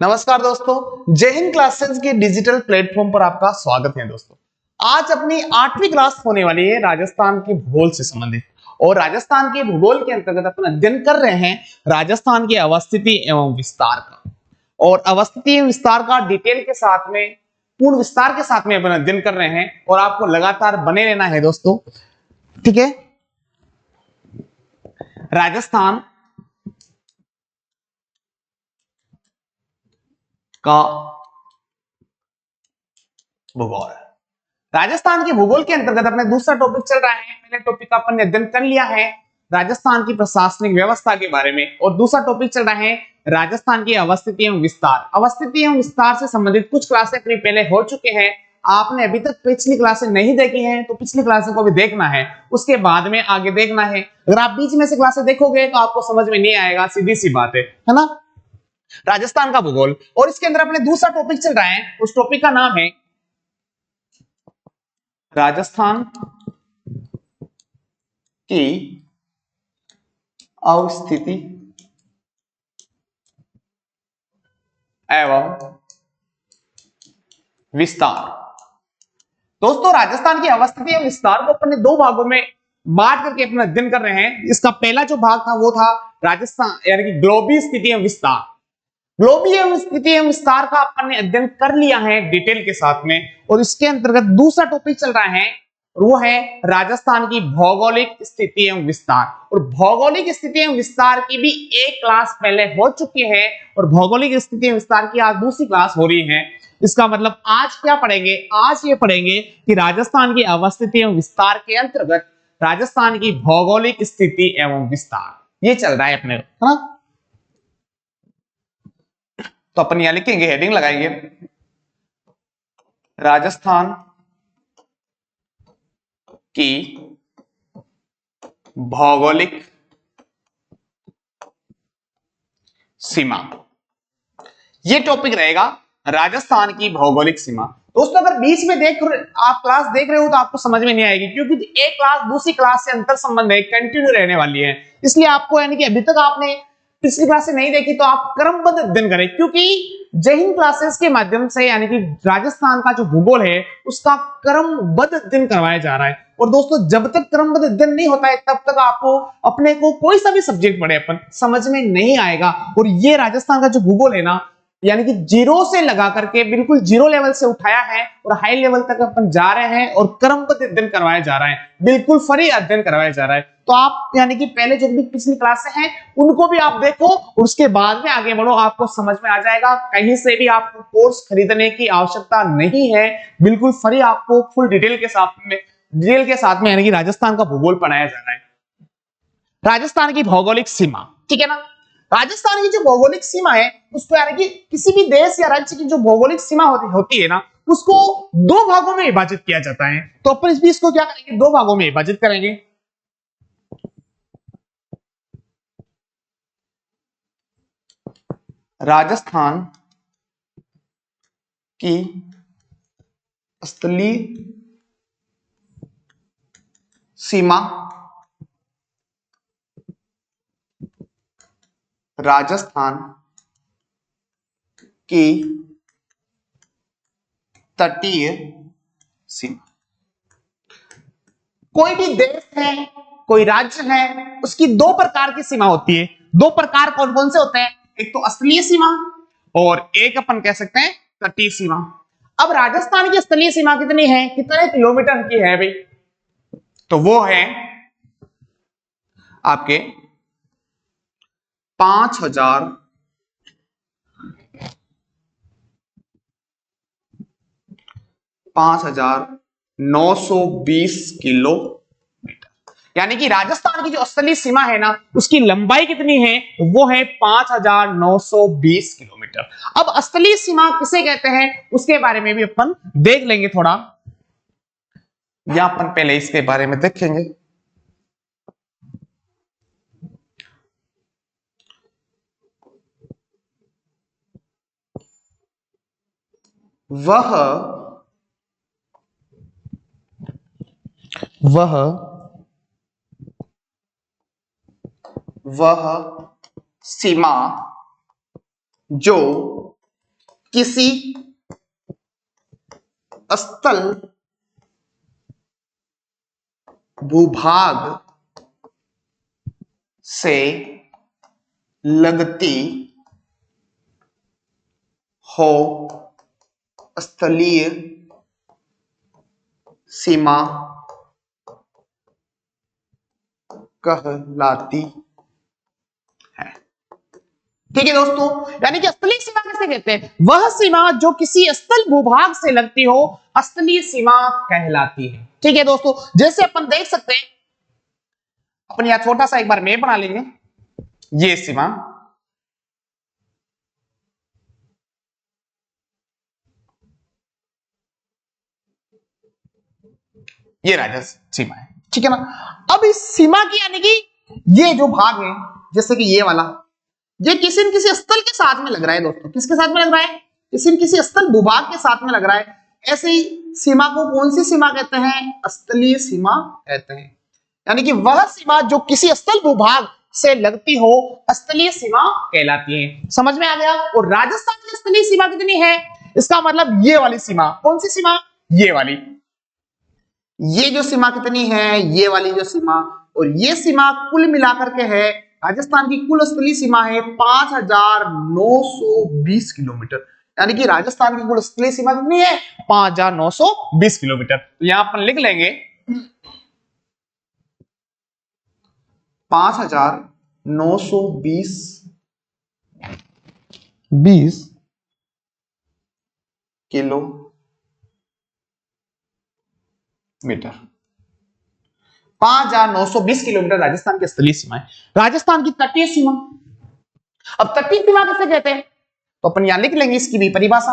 नमस्कार दोस्तों, जय हिंद क्लासेस के डिजिटल प्लेटफॉर्म पर आपका स्वागत है। दोस्तों आज अपनी 8वीं क्लास होने वाली है राजस्थान के भूगोल से संबंधित। और राजस्थान के भूगोल के अंतर्गत अपन अध्ययन कर रहे हैं राजस्थान की अवस्थिति एवं विस्तार का। और अवस्थिति एवं विस्तार का डिटेल के साथ में, पूर्ण विस्तार के साथ में अपन अध्ययन कर रहे हैं और आपको लगातार बने रहना है दोस्तों। ठीक है, राजस्थान का भूगोल। राजस्थान के भूगोल के अंतर्गत अपने दूसरा टॉपिक चल रहा है। पहले टॉपिक का अपन ने अध्ययन कर लिया है राजस्थान की प्रशासनिक व्यवस्था के बारे में, और दूसरा टॉपिक चल रहा है राजस्थान की अवस्थिति एवं विस्तार। अवस्थिति एवं विस्तार से संबंधित कुछ क्लासें अपनी पहले हो चुके हैं। आपने अभी तक पिछली क्लासें नहीं देखी हैं तो पिछली क्लासों को भी देखना है, उसके बाद में आगे देखना है। अगर आप बीच में से क्लासें देखोगे तो आपको समझ में नहीं आएगा, सीधी सी बात है ना। राजस्थान का भूगोल, और इसके अंदर अपने दूसरा टॉपिक चल रहा है, उस टॉपिक का नाम है राजस्थान की अवस्थिति एवं विस्तार। दोस्तों राजस्थान की अवस्थिति एवं विस्तार को अपन ने दो भागों में बांट करके अपना अध्ययन कर रहे हैं। इसका पहला जो भाग था वो था राजस्थान यानी कि ग्लोबीय स्थिति एवं विस्तार। ग्लोबीय स्थिति एवं विस्तार का अपन ने अध्ययन कर लिया है डिटेल के साथ में, और इसके अंतर्गत दूसरा टॉपिक चल रहा है वो है राजस्थान की भौगोलिक स्थिति एवं विस्तार। और भौगोलिक स्थिति एवं विस्तार की भी एक क्लास पहले हो चुकी है और भौगोलिक स्थिति एवं विस्तार की आज दूसरी क्लास हो रही है। इसका मतलब आज क्या पढ़ेंगे, आज ये पढ़ेंगे कि राजस्थान की अवस्थिति एवं विस्तार के अंतर्गत राजस्थान की भौगोलिक स्थिति एवं विस्तार, ये चल रहा है अपने, है ना। तो अपन यहां लिखेंगे, हेडिंग लगाएंगे राजस्थान की भौगोलिक सीमा। ये टॉपिक रहेगा राजस्थान की भौगोलिक सीमा। दोस्तों अगर बीच में आप क्लास देख रहे हो तो आपको समझ में नहीं आएगी, क्योंकि एक क्लास दूसरी क्लास से अंतर संबंध है, कंटिन्यू रहने वाली है। इसलिए आपको यानी कि अभी तक आपने पिछली क्लासें नहीं देखी तो आप क्रमबद्ध अध्ययन करें, क्योंकि जय हिंद क्लासेस के माध्यम से यानी कि राजस्थान का जो भूगोल है उसका क्रमबद्ध अध्ययन करवाया जा रहा है। और दोस्तों जब तक क्रमबद्ध अध्ययन नहीं होता है तब तक आपको अपने को कोई सा भी सब्जेक्ट पढ़े अपन समझ में नहीं आएगा। और ये राजस्थान का जो भूगोल है ना, यानी कि जीरो से लगा करके बिल्कुल जीरो लेवल से उठाया है और हाई लेवल तक अपन जा रहे हैं और क्रमबद्ध अध्ययन करवाया जा रहा है, बिल्कुल फ्री अध्ययन करवाया जा रहा है। तो आप यानी कि पहले जो भी पिछली क्लासें हैं उनको भी आप देखो और उसके बाद में आगे बढ़ो, आपको समझ में आ जाएगा। कहीं से भी आपको कोर्स खरीदने की आवश्यकता नहीं है, बिल्कुल फ्री आपको फुल डिटेल के साथ में यानी कि राजस्थान का भूगोल पढ़ाया जा रहा है। राजस्थान की भौगोलिक सीमा, ठीक है ना। राजस्थान की जो भौगोलिक सीमा है उसको यानी कि किसी भी देश या राज्य की जो भौगोलिक सीमा होती है ना, उसको दो भागों में विभाजित किया जाता है। तो अपन इस बीच को क्या करेंगे, दो भागों में विभाजित करेंगे। राजस्थान की स्थलीय सीमा, राजस्थान की तटीय सीमा। कोई भी देश है, कोई राज्य है, उसकी दो प्रकार की सीमा होती है। दो प्रकार कौन कौन से होते हैं, एक तो स्थलीय सीमा और एक अपन कह सकते हैं तटीय सीमा। अब राजस्थान की स्थलीय सीमा कितनी है, कितने किलोमीटर की है भाई, तो वो है आपके 5,920 किलोमीटर। यानी कि राजस्थान की जो स्थलीय सीमा है ना, उसकी लंबाई कितनी है, वो है 5,920 किलोमीटर। अब स्थलीय सीमा किसे कहते हैं उसके बारे में भी अपन देख लेंगे थोड़ा, या अपन पहले इसके बारे में देखेंगे। वह सीमा जो किसी स्थल भूभाग से लगती हो स्थलीय सीमा कहलाती है। ठीक है दोस्तों, यानी कि स्थलीय सीमा किसे कहते हैं? वह सीमा जो किसी स्थल भूभाग से लगती हो स्थलीय सीमा कहलाती है। ठीक है दोस्तों, जैसे अपन देख सकते हैं, अपन यहां छोटा सा एक बार मैप बना लेंगे। ये सीमा, ये राजस्थान सीमा है। ठीक है ना। अब इस सीमा की यानी कि ये जो भाग है, जैसे कि ये वाला, ये किसी न किसी स्थल के साथ में लग रहा है दोस्तों। किसके साथ में लग रहा है? किसी न किसी स्थल भूभाग के साथ में लग रहा है। ऐसे ही सीमा को कौन सी सीमा कहते हैं? स्थलीय सीमा कहते हैं। यानी कि वह सीमा जो किसी स्थल भूभाग से लगती हो स्थलीय सीमा कहलाती है। समझ में आ गया? और राजस्थान की स्थलीय सीमा कितनी है? इसका मतलब ये वाली सीमा। कौन सी सीमा? ये वाली। ये जो सीमा कितनी है? ये वाली जो सीमा। और ये सीमा कुल मिलाकर के है, राजस्थान की कुल स्थलीय सीमा है 5,920 किलोमीटर। यानी कि राजस्थान की कुल स्थलीय सीमा कितनी है? 5,920 किलोमीटर। तो यहां अपन लिख लेंगे 5,920 किलोमीटर। 5,920 किलोमीटर राजस्थान की स्थलीय सीमा है। राजस्थान की तटीय सीमा, अब तटीय सीमा किसे कहते हैं? तो अपन यहां लिख लेंगे इसकी भी परिभाषा।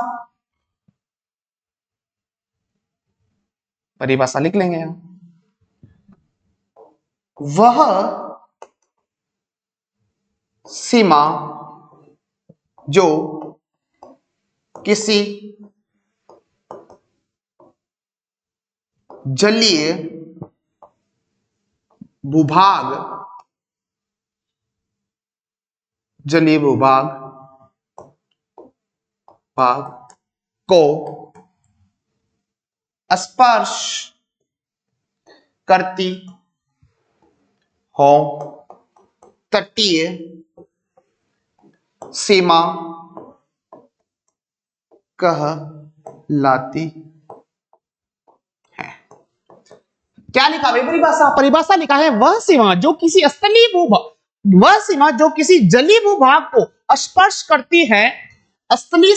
परिभाषा लिख लेंगे यहां, वह सीमा जो किसी जलीय भूभाग को स्पर्श करती हो तटीय सीमा कहलाती है। क्या लिखा भाई? परिभाषा। परिभाषा लिखा है वह सीमा जो किसी स्थलीय भूभाग, वह सीमा जो किसी जलीय भूभाग को स्पर्श करती है स्थलीय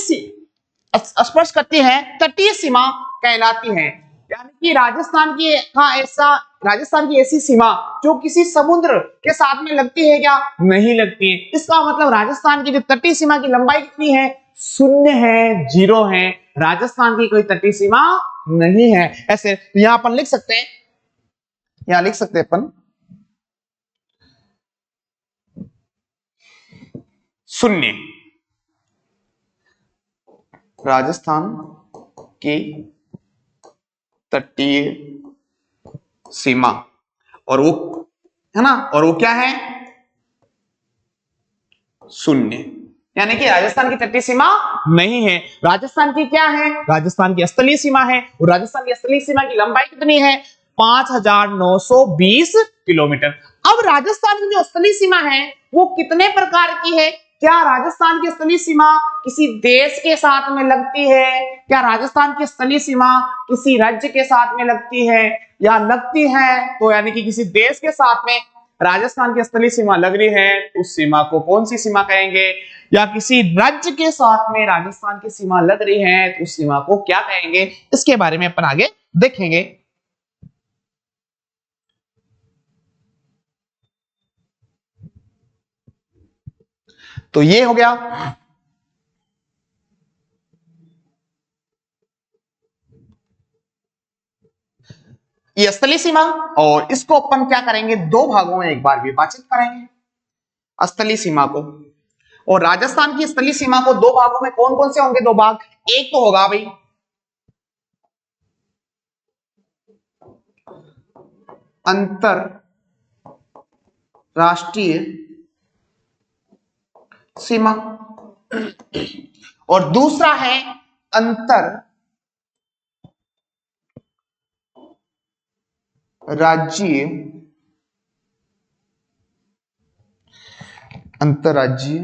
स्पर्श करती है तटीय सीमा कहलाती है। यानी कि राजस्थान की राजस्थान की ऐसी सीमा जो किसी समुद्र के साथ में लगती है क्या? नहीं लगती है। इसका मतलब राजस्थान की जो तटीय सीमा की लंबाई कितनी है? 0 है, 0 है। राजस्थान की कोई तटीय सीमा नहीं है। ऐसे तो यहां अपन लिख सकते हैं, यहां लिख सकते हैं अपन 0 राजस्थान की तटीय सीमा, और वो है ना, और वो क्या है? 0। यानी कि राजस्थान की तटीय सीमा नहीं है। राजस्थान की क्या है? राजस्थान की स्थलीय सीमा है। और राजस्थान की स्थलीय सीमा की लंबाई कितनी है? 5,920 किलोमीटर। अब राजस्थान की जो स्थलीय सीमा है वो कितने प्रकार की है? क्या राजस्थान की स्थलीय सीमा किसी देश के साथ में लगती है? क्या राजस्थान की स्थलीय सीमा किसी राज्य के साथ में लगती है? या लगती है तो यानी कि किसी देश के साथ में राजस्थान की स्थलीय सीमा लग रही है, उस सीमा को कौन सी सीमा कहेंगे? या किसी राज्य के साथ में राजस्थान की सीमा लग रही है तो उस सीमा को क्या कहेंगे? इसके बारे में अपन आगे देखेंगे। तो ये हो गया ये स्थलीय सीमा, और इसको अपन क्या करेंगे? 2 भागों में एक बार विभाजित करेंगे स्थलीय सीमा को। और राजस्थान की स्थलीय सीमा को 2 भागों में कौन कौन से होंगे? 2 भाग। एक तो होगा भाई अंतरराष्ट्रीय सीमा, और दूसरा है अंतर राज्यीय अंतरराज्यीय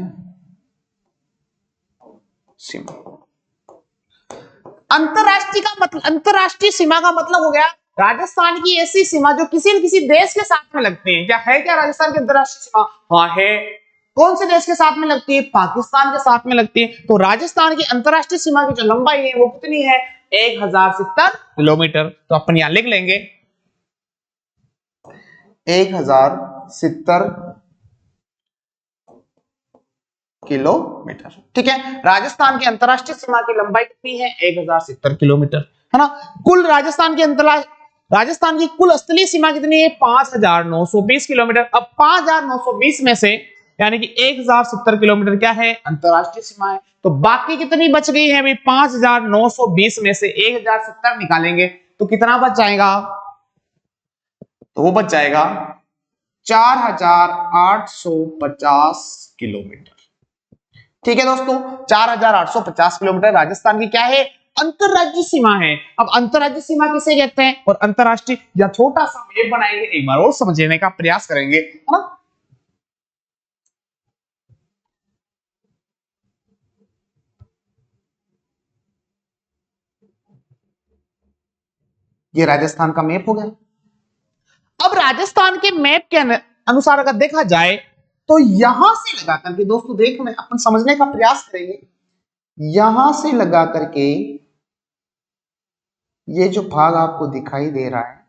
सीमा। अंतरराष्ट्रीय का मतलब, अंतरराष्ट्रीय सीमा का मतलब हो गया राजस्थान की ऐसी सीमा जो किसी न किसी देश के साथ में लगती है। क्या है, क्या राजस्थान की अंतरराष्ट्रीय सीमा? हाँ है। कौन से देश के साथ में लगती है? पाकिस्तान के साथ में लगती है। तो राजस्थान की अंतरराष्ट्रीय सीमा की जो लंबाई है वो कितनी है? 1070 किलोमीटर। तो अपन यहां लिख लेंगे 1070 किलोमीटर। ठीक है, राजस्थान की अंतरराष्ट्रीय सीमा की लंबाई कितनी है? 1070 किलोमीटर, है ना। कुल राजस्थान की कुल स्थलीय सीमा कितनी है? 5920 किलोमीटर। अब 5920 में से यानी कि 1070 किलोमीटर क्या है? अंतरराष्ट्रीय सीमा है। तो बाकी कितनी बच गई है? 5920 में से 1070 निकालेंगे तो कितना बच जाएगा? तो वो बच जाएगा 4850 किलोमीटर। ठीक है दोस्तों, 4850 किलोमीटर राजस्थान की क्या है? अंतरराज्यीय सीमा है। अब अंतरराज्यीय सीमा किसे कहते हैं और अंतरराष्ट्रीय, या छोटा सा मैप बनाएंगे, एक बार और समझने का प्रयास करेंगे, है ना। ये राजस्थान का मैप हो गया। अब राजस्थान के मैप के अनुसार अगर देखा जाए तो यहां से लगा करके दोस्तों, देखो अपन समझने का प्रयास करेंगे। यहां से लगा करके ये जो भाग आपको दिखाई दे रहा है,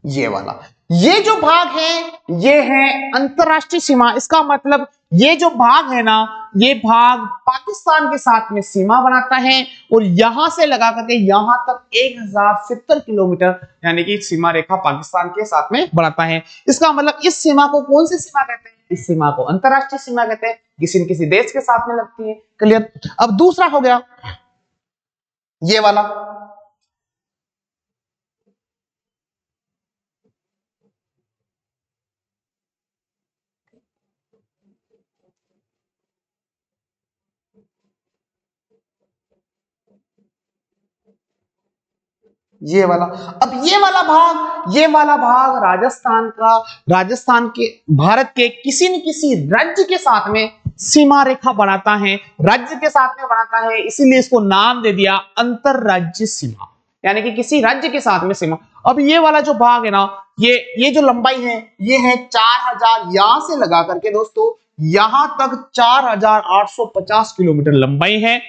ये वाला, ये जो भाग है ये है अंतरराष्ट्रीय सीमा। इसका मतलब ये जो भाग है ना, ये भाग पाकिस्तान के साथ में सीमा बनाता है और यहां से लगा करके यहां तक 1070 किलोमीटर यानी कि सीमा रेखा पाकिस्तान के साथ में बनाता है। इसका मतलब इस सीमा को कौन सी सीमा कहते हैं? इस सीमा को अंतरराष्ट्रीय सीमा कहते हैं, किसी न किसी देश के साथ में लगती है। क्लियर। अब दूसरा हो गया ये वाला, ये वाला। अब ये वाला भाग राजस्थान का, राजस्थान के, भारत के किसी न किसी राज्य के साथ में सीमा रेखा बनाता है, राज्य के साथ में बनाता है, इसीलिए इसको नाम दे दिया अंतरराज्यीय सीमा, यानी कि किसी राज्य के साथ में सीमा। अब ये वाला जो भाग है ना, ये जो लंबाई है ये है 4000, यहां से लगा करके दोस्तों यहां तक 4850 किलोमीटर लंबाई है,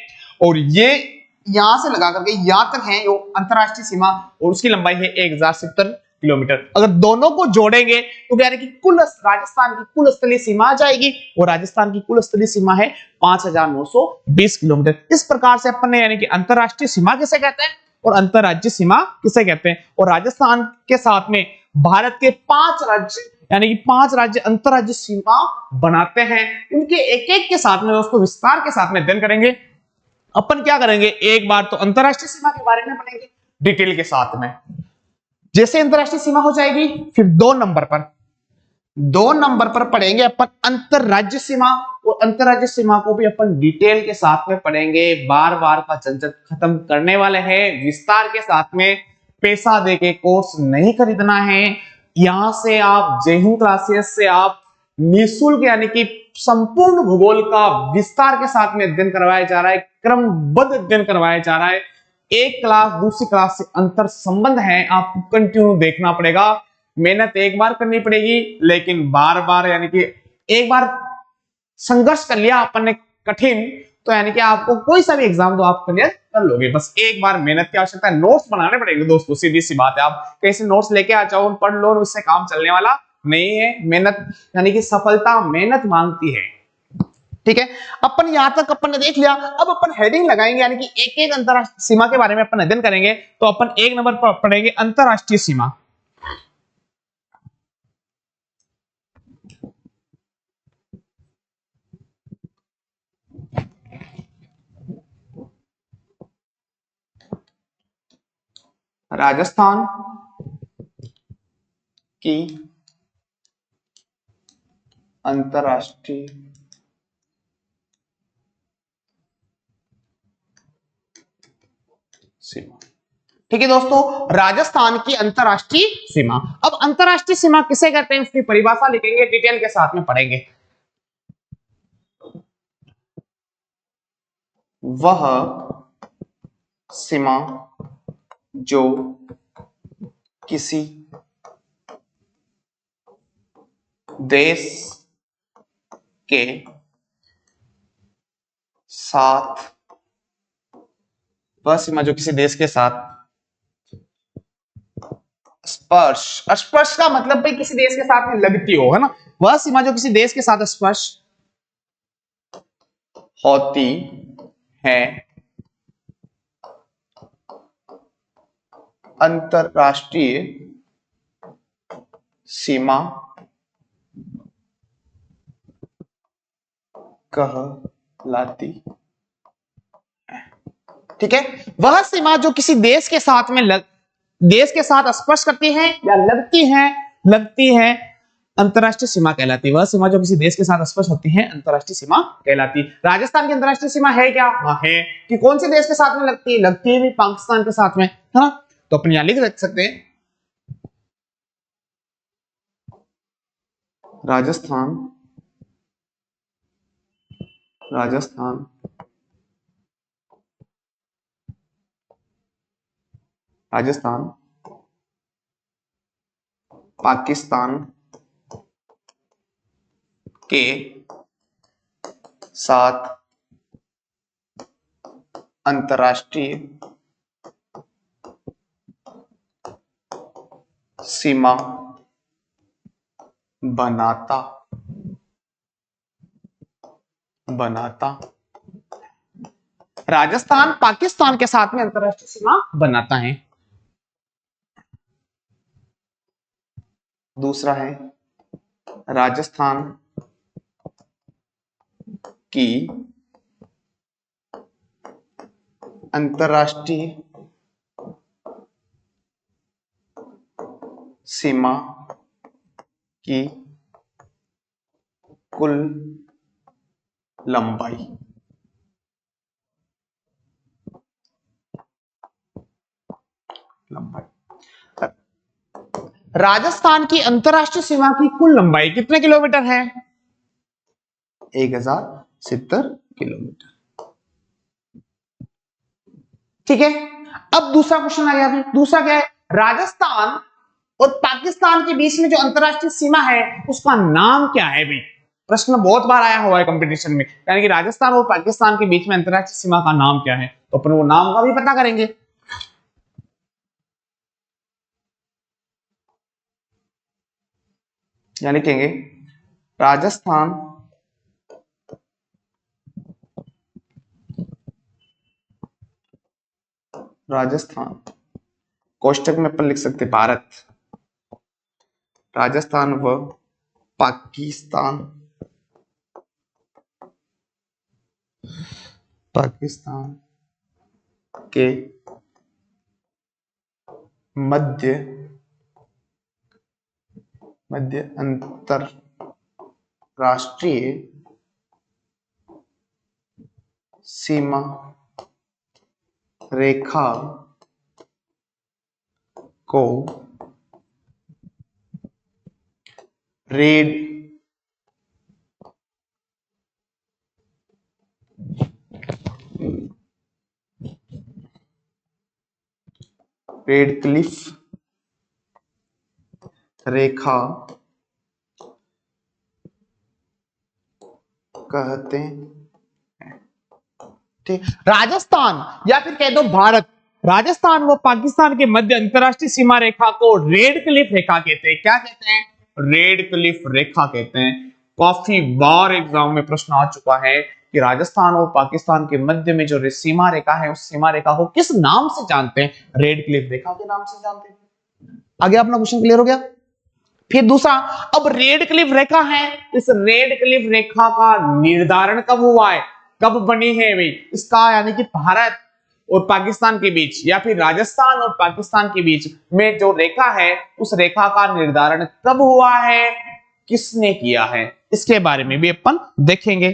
और ये यहां से लगा करके यहां तक है जो अंतरराष्ट्रीय सीमा, और उसकी लंबाई है 1070 किलोमीटर। अगर दोनों को जोड़ेंगे तो यानी कि कुल राजस्थान की कुल स्थलीय सीमा आ जाएगी, और राजस्थान की कुल स्थलीय सीमा है 5920 किलोमीटर। इस प्रकार से अपन ने यानी कि अंतरराष्ट्रीय सीमा किसे कहते हैं और अंतरराज्यीय सीमा किसे कहते हैं। और राजस्थान के साथ में भारत के 5 राज्य यानी कि 5 राज्य अंतरराज्यीय सीमा बनाते हैं। उनके एक एक के साथ में दोस्तों विस्तार के साथ में अध्ययन करेंगे। अपन क्या करेंगे, एक बार तो अंतरराष्ट्रीय सीमा के बारे में पढ़ेंगे डिटेल के साथ में। जैसे अंतरराष्ट्रीय सीमा हो जाएगी, फिर 2 नंबर पर पढ़ेंगे अपन अंतरराज्य सीमा, और अंतरराज्य सीमा को भी अपन डिटेल के साथ में पढ़ेंगे। बार बार का झंझट खत्म करने वाले हैं, विस्तार के साथ में। पैसा देके कोर्स नहीं खरीदना है। यहां से आप जय हिंद क्लासेस से आप निःशुल्क यानी कि संपूर्ण भूगोल का विस्तार के साथ में अध्ययन करवाया जा रहा है, क्रमबद्ध अध्ययन करवाया जा रहा है। एक क्लास दूसरी क्लास से अंतर संबंध है, आपको कंटिन्यू देखना पड़ेगा। मेहनत एक बार करनी पड़ेगी, लेकिन बार बार यानी कि एक बार संघर्ष कर लिया अपन ने कठिन, तो यानी कि आपको कोई सा भी एग्जाम दो आप क्लियर कर लोगे। बस एक बार मेहनत की आवश्यकता है। नोट्स बनाने पड़ेंगे दोस्तों, सीधी सी बात है। आप कैसे नोट्स लेके आ जाओ पढ़ लो, उससे काम चलने वाला नहीं है। मेहनत यानी कि सफलता मेहनत मांगती है। ठीक है, अपन यहां तक अपन ने देख लिया। अब अपन हेडिंग लगाएंगे यानी कि एक एक अंतरराष्ट्रीय सीमा के बारे में अपन अध्ययन करेंगे। तो अपन 1 नंबर पर पढ़ेंगे अंतरराष्ट्रीय सीमा। राजस्थान की अंतरराष्ट्रीय सीमा। ठीक है दोस्तों, राजस्थान की अंतरराष्ट्रीय सीमा। अब अंतरराष्ट्रीय सीमा किसे कहते हैं उसकी परिभाषा लिखेंगे, डिटेल के साथ में पढ़ेंगे। वह सीमा जो किसी देश के साथ, वह सीमा जो किसी देश के साथ स्पर्श, स्पर्श का मतलब भाई किसी देश के साथ में लगती हो, है ना। वह सीमा जो किसी देश के साथ स्पर्श होती है अंतरराष्ट्रीय सीमा कहलाती है। ठीक है, वह सीमा जो किसी देश के साथ में देश के साथ स्पर्श करती है या लगती है अंतरराष्ट्रीय सीमा कहलाती है। वह सीमा जो किसी देश के साथ स्पर्श होती है अंतरराष्ट्रीय सीमा कहलाती है। राजस्थान की अंतरराष्ट्रीय सीमा है क्या? हाँ है। कि कौन से देश के साथ में लगती है? लगती है भी पाकिस्तान के साथ में, है ना। तो अपन यहां लिख सकते हैं राजस्थान पाकिस्तान के साथ अंतरराष्ट्रीय सीमा बनाता राजस्थान पाकिस्तान के साथ में अंतरराष्ट्रीय सीमा बनाता है। दूसरा है राजस्थान की अंतरराष्ट्रीय सीमा की कुल लंबाई। राजस्थान की अंतरराष्ट्रीय सीमा की कुल लंबाई कितने किलोमीटर है? 1070 किलोमीटर। ठीक है, अब दूसरा क्वेश्चन आ गया। अभी दूसरा क्या है? राजस्थान और पाकिस्तान के बीच में जो अंतरराष्ट्रीय सीमा है उसका नाम क्या है भाई? प्रश्न बहुत बार आया हुआ है कंपटीशन में, यानी कि राजस्थान और पाकिस्तान के बीच में अंतरराष्ट्रीय सीमा का नाम क्या है, तो अपन वो नाम का भी पता करेंगे। क्या लिखेंगे? राजस्थान कोष्टक में अपन लिख सकते भारत, राजस्थान व पाकिस्तान के मध्य अंतरराष्ट्रीय सीमा रेखा को रेड क्लिफ रेखा कहते हैं। ठीक, राजस्थान या फिर कह दो भारत, राजस्थान व पाकिस्तान के मध्य अंतरराष्ट्रीय सीमा रेखा को रेड क्लिफ रेखा कहते हैं। क्या कहते हैं? रेड क्लिफ रेखा कहते हैं। काफी बार एग्जाम में प्रश्न आ चुका है कि राजस्थान और पाकिस्तान के मध्य में जो सीमा रेखा है उस सीमा रेखा को किस नाम से जानते हैं? रेड क्लिफ रेखा के नाम से जानते हैं। आगे अपना क्वेश्चन क्लियर हो गया। फिर दूसरा, अब रेड क्लिफ रेखा है, इस रेड क्लिफ रेखा का निर्धारण कब हुआ है, कब बनी है भाई? इसका यानी कि भारत और पाकिस्तान के बीच या फिर राजस्थान और पाकिस्तान के बीच में जो रेखा है उस रेखा का निर्धारण कब हुआ है, किसने किया है? इसके बारे में भी अपन देखेंगे।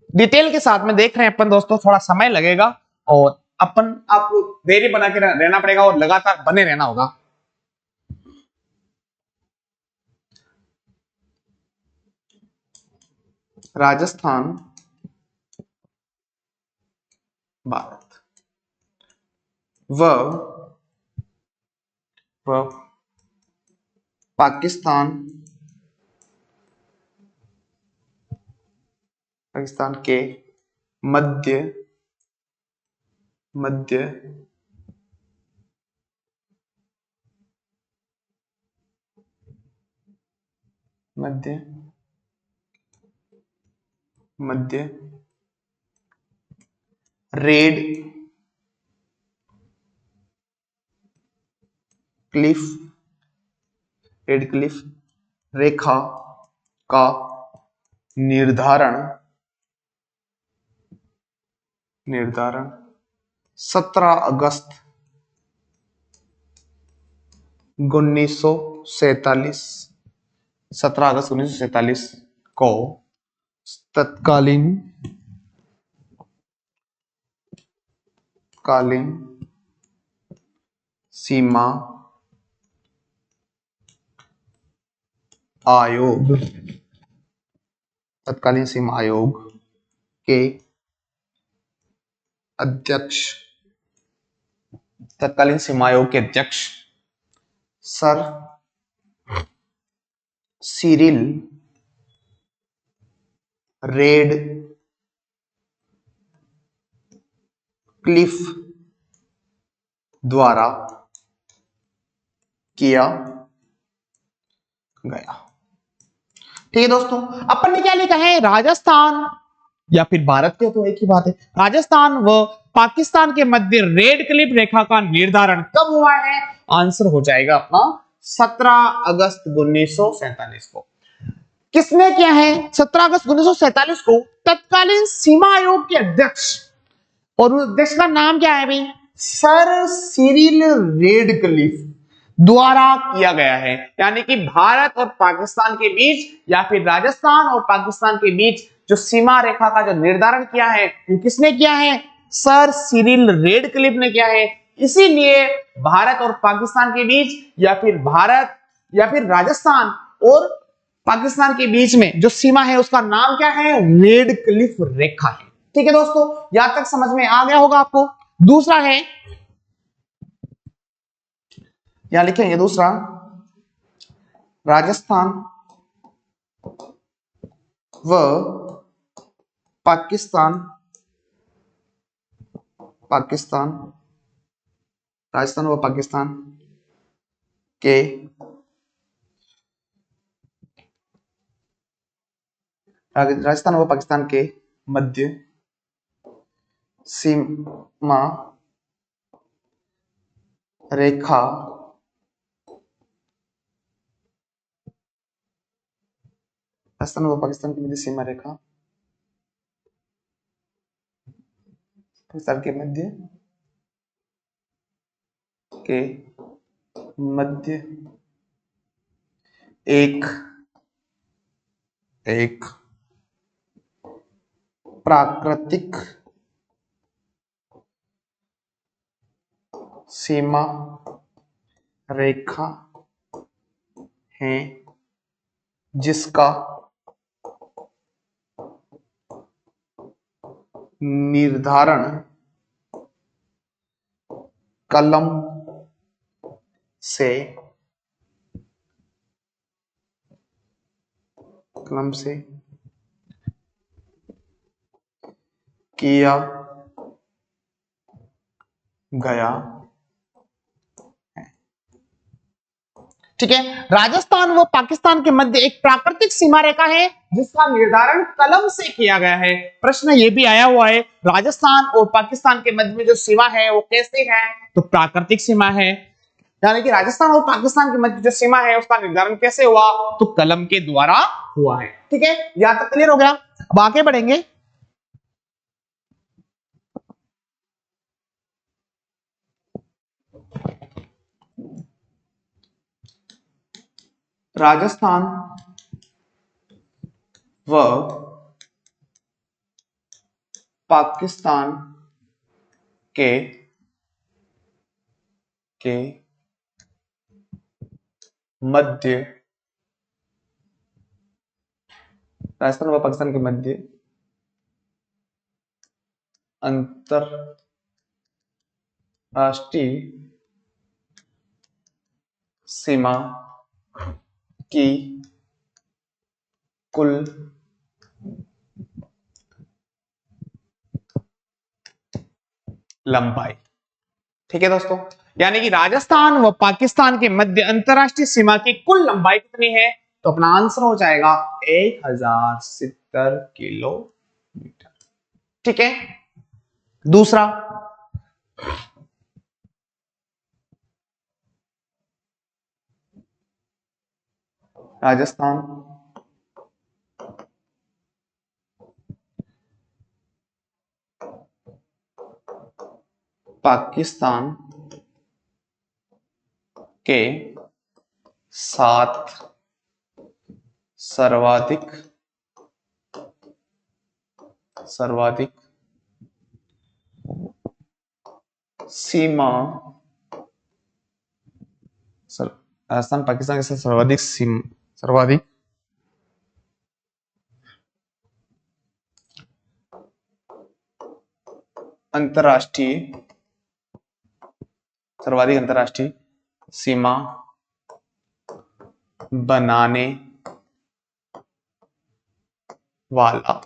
डिटेल के साथ में देख रहे हैं अपन दोस्तों, थोड़ा समय लगेगा और अपन आपको धैर्य बना के रहना पड़ेगा और लगातार बने रहना होगा। राजस्थान, भारत व पाकिस्तान के मध्य रेड क्लिफ रेखा का निर्धारण 17 अगस्त 1947 को तत्कालीन सीमा आयोग के अध्यक्ष सर सिरिल रेड क्लिफ द्वारा किया गया। ठीक है दोस्तों, अपन ने क्या लिखा है, राजस्थान या फिर भारत के, तो एक ही बात है, राजस्थान व पाकिस्तान के मध्य रेड क्लिफ रेखा का निर्धारण कब हुआ है, आंसर हो जाएगा अपना 17 अगस्त 1947 को। किसने किया है, 17 अगस्त 1947 को तत्कालीन सीमा आयोग के अध्यक्ष, और उस अध्यक्ष का नाम क्या है भाई, सर सिरिल रेडक्लिफ द्वारा किया गया है। यानी कि भारत और पाकिस्तान के बीच या फिर राजस्थान और पाकिस्तान के बीच जो सीमा रेखा का जो निर्धारण किया है वो किसने किया है, सर सिरिल रेडक्लिफ ने किया है। इसीलिए भारत और पाकिस्तान के बीच या फिर भारत या फिर राजस्थान और पाकिस्तान के बीच में जो सीमा है उसका नाम क्या है, रेडक्लिफ रेखा है। ठीक है दोस्तों, यहां तक समझ में आ गया होगा आपको। दूसरा है, यहां लिखेंगे दूसरा, राजस्थान व पाकिस्तान के मध्य सीमा रेखा राजस्थान व पाकिस्तान की मध्य सीमा रेखा पाकिस्तान के मध्य एक प्राकृतिक सीमा रेखा है जिसका निर्धारण कलम से किया गया है। ठीक है, राजस्थान व पाकिस्तान के मध्य एक प्राकृतिक सीमा रेखा है जिसका निर्धारण कलम से किया गया है। प्रश्न ये भी आया हुआ है, राजस्थान और पाकिस्तान के मध्य में जो सीमा है वो कैसे है, तो प्राकृतिक सीमा है। यानी कि राजस्थान और पाकिस्तान के मध्य जो सीमा है उसका निर्धारण कैसे हुआ, तो कलम के द्वारा हुआ है। ठीक है, यहां तक क्लियर हो गया। अब आगे बढ़ेंगे। राजस्थान व पाकिस्तान के मध्य, राजस्थान व पाकिस्तान के मध्य अंतरराष्ट्रीय सीमा की कुल लंबाई। ठीक है दोस्तों, यानी कि राजस्थान व पाकिस्तान के मध्य अंतरराष्ट्रीय सीमा की कुल लंबाई कितनी है? तो अपना आंसर हो जाएगा 1070 किलोमीटर। ठीक है, दूसरा, राजस्थान पाकिस्तान के साथ सर्वाधिक सीमा, राजस्थान पाकिस्तान के साथ सर्वाधिक अंतरराष्ट्रीय सीमा बनाने वाला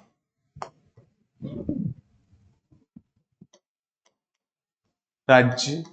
राज्य है।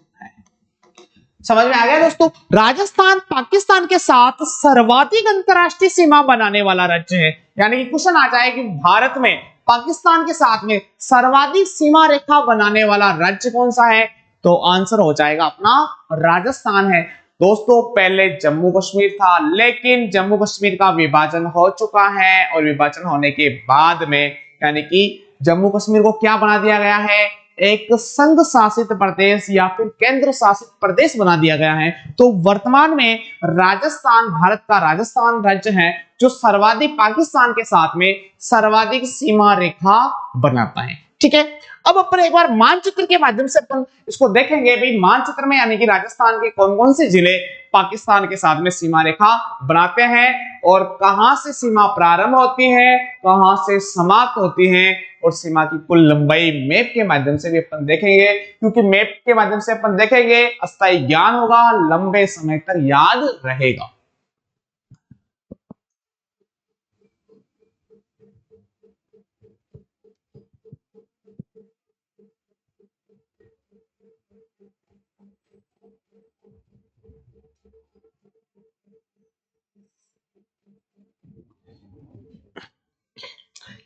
समझ में आ गया दोस्तों? राजस्थान पाकिस्तान के साथ सर्वाधिक अंतरराष्ट्रीय सीमा बनाने वाला राज्य है। यानी कि क्वेश्चन आ जाए कि भारत में पाकिस्तान के साथ में सर्वाधिक सीमा रेखा बनाने वाला राज्य कौन सा है? तो आंसर हो जाएगा अपना राजस्थान है। दोस्तों पहले जम्मू कश्मीर था, लेकिन जम्मू कश्मीर का विभाजन हो चुका है और विभाजन होने के बाद में यानी कि जम्मू कश्मीर को क्या बना दिया गया है? एक संघ शासित प्रदेश या फिर केंद्र शासित प्रदेश बना दिया गया है। तो वर्तमान में राजस्थान भारत का राजस्थान राज्य है जो सर्वाधिक पाकिस्तान के साथ में सर्वाधिक सीमा रेखा बनाता है। ठीक है, अब अपन एक बार मानचित्र के माध्यम से अपन इसको देखेंगे। भाई मानचित्र में यानी कि राजस्थान के कौन कौन से जिले पाकिस्तान के साथ में सीमा रेखा बनाते हैं और कहां से सीमा प्रारंभ होती है, कहां से समाप्त होती है, और सीमा की कुल लंबाई मैप के माध्यम से भी अपन देखेंगे। क्योंकि मैप के माध्यम से अपन देखेंगे, अस्थायी ज्ञान होगा, लंबे समय तक याद रहेगा।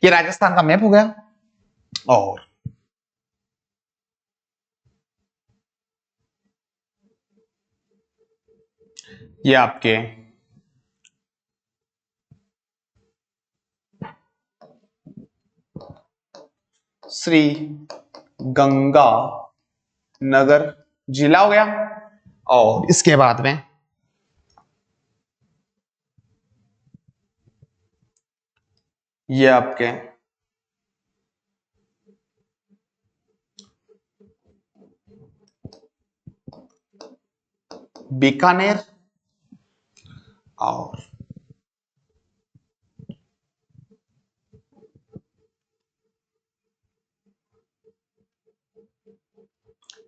ये राजस्थान का मैप हो गया और ये आपके श्री गंगा नगर जिला हो गया। और इसके बाद में ये आपके बीकानेर और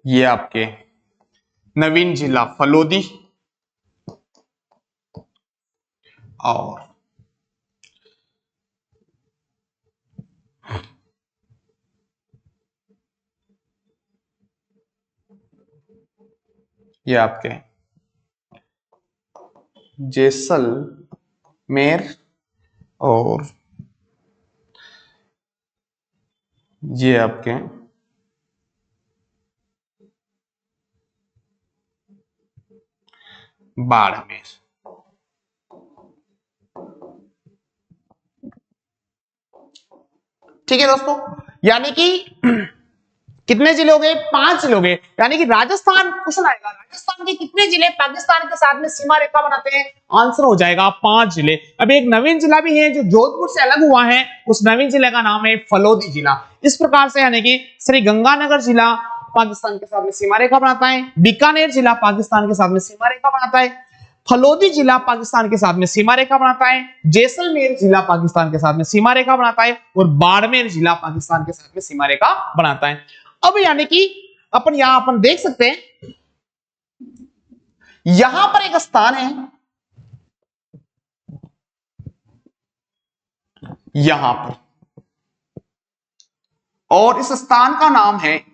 ये आपके नवीन जिला फलोदी और ये आपके जैसलमेर और ये आपके बाड़मेर। ठीक है दोस्तों, यानी कि कितने जिले हो गए? 5 जिले हो गए। यानी कि राजस्थान, क्वेश्चन आएगा राजस्थान के कितने जिले पाकिस्तान के साथ में सीमा रेखा बनाते हैं? आंसर हो जाएगा 5 जिले। अब एक नवीन जिला भी है जो जोधपुर से अलग हुआ है, उस नवीन जिले का नाम है फलोदी जिला। इस प्रकार से यानी कि श्री गंगानगर जिला पाकिस्तान के साथ में सीमा रेखा बनाता है, बीकानेर जिला पाकिस्तान के साथ में सीमा रेखा बनाता है, फलोदी जिला पाकिस्तान के साथ में सीमा रेखा बनाता है, जैसलमेर जिला पाकिस्तान के साथ में सीमा रेखा बनाता है और बाड़मेर जिला पाकिस्तान के साथ में सीमा रेखा बनाता है। अब यानी कि अपन देख सकते हैं, यहां पर एक स्थान है, यहां पर, और इस स्थान का नाम है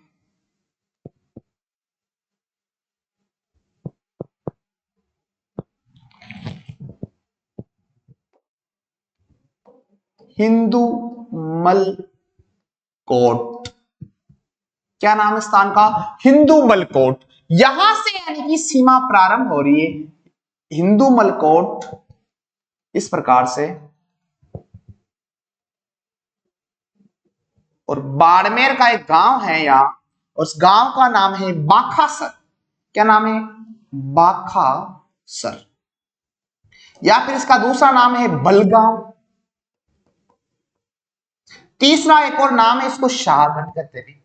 हिंदू मल कोट। क्या नाम है स्थान का? हिंदू मलकोट। यहां से यानी कि सीमा प्रारंभ हो रही है, हिंदू मलकोट इस प्रकार से, और बाड़मेर का एक गांव है यहां, उस गांव का नाम है बाखासर। क्या नाम है? बाखासर। या फिर इसका दूसरा नाम है बलगांव। तीसरा एक और नाम है, इसको शाहगढ़ कहते हैं।